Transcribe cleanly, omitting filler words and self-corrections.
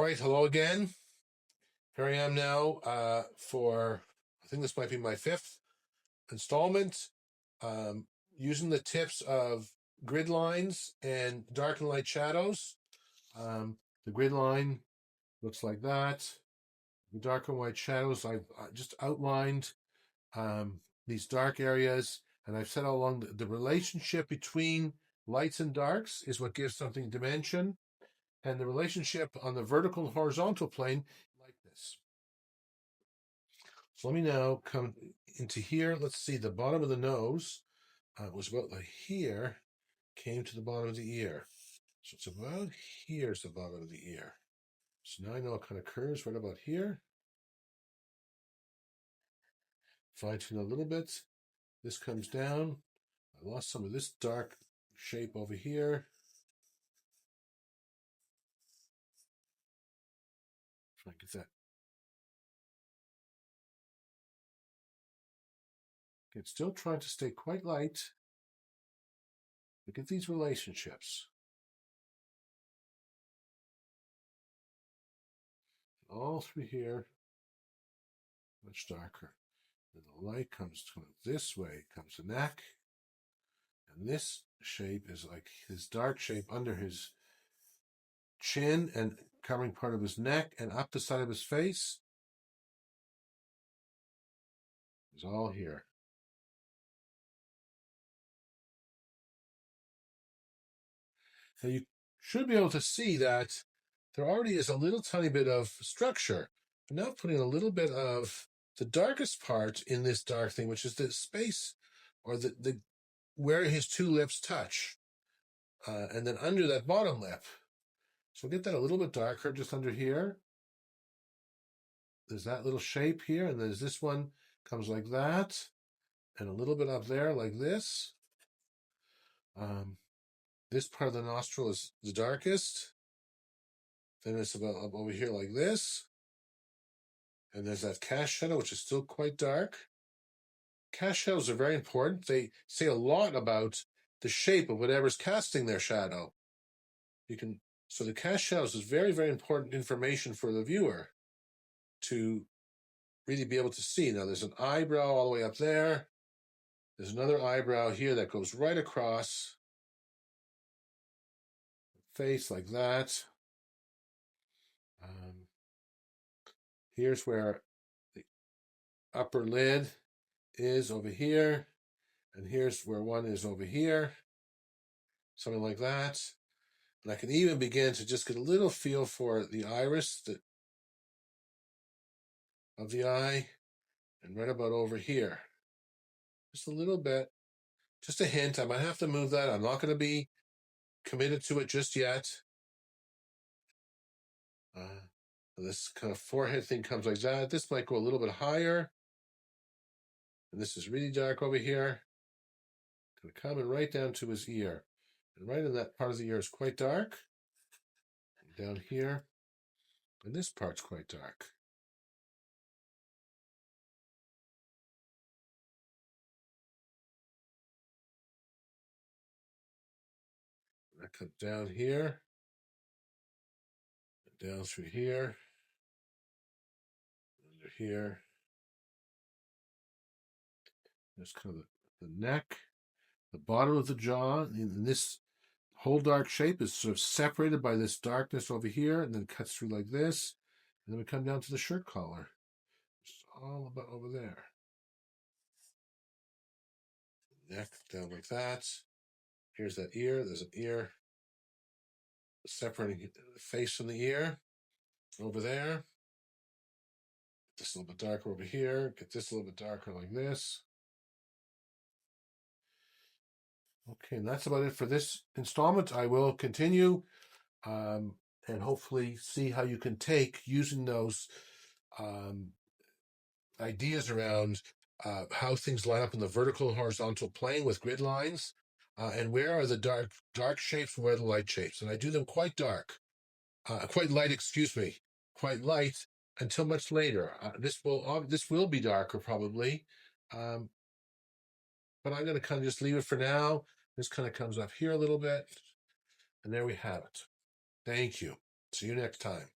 right, hello again. Here I am now for, I think this might be my fifth installment, um, using the tips of grid lines and dark and light shadows. The grid line looks like that. The dark and white shadows, I've just outlined these dark areas, and I've said all along the relationship between lights and darks is what gives something dimension. And the relationship on the vertical and horizontal plane like this. So let me now come into here. Let's see, the bottom of the nose was about like here, came to the bottom of the ear. So it's about here's the bottom of the ear. So now I know it kind of curves right about here. Fine tune a little bit. This comes down. I lost some of this dark shape over here. Try and get that. Okay, still trying to stay quite light. Look at these relationships. All through here, much darker. And the light comes this way, comes the neck. And this shape is like his dark shape under his chin and covering part of his neck and up the side of his face is all here. Now you should be able to see that there already is a little tiny bit of structure. I'm now putting a little bit of the darkest part in this dark thing, which is the space or the where his two lips touch. And then under that bottom lip. So we'll get that a little bit darker just under here. There's that little shape here, and there's this one comes like that, and a little bit up there like this. This part of the nostril is the darkest. Then it's about up over here like this. And there's that cast shadow, which is still quite dark. Cast shadows are very important. They say a lot about the shape of whatever's casting their shadow. So the cast shadows is very, very important information for the viewer to really be able to see. Now there's an eyebrow all the way up there. There's another eyebrow here that goes right across the face like that. Here's where the upper lid is over here. And here's where one is over here. Something like that. And I can even begin to just get a little feel for the iris of the eye. And right about over here. Just a little bit. Just a hint. I might have to move that. I'm not going to be committed to it just yet. This kind of forehead thing comes like that. This might go a little bit higher. And this is really dark over here. Kind of coming right down to his ear. And right in that part of the ear is quite dark. And down here. And this part's quite dark. And that comes down here. And down through here. Under here. There's kind of the neck. The bottom of the jaw. And this whole dark shape is sort of separated by this darkness over here. And then cuts through like this. And then we come down to the shirt collar. It's all about over there. Neck down like that. Here's that ear. There's an ear separating the face from the ear over there. Get this a little bit darker over here. Get this a little bit darker like this. Okay, and that's about it for this installment. I will continue and hopefully see how you can take using those ideas around how things line up in the vertical and horizontal plane with grid lines, and where are the dark shapes and where are the light shapes. And I do them quite dark, quite light, excuse me, quite light until much later. This will be darker probably, but I'm going to kind of just leave it for now. This kind of comes up here a little bit, and there we have it. Thank you. See you next time.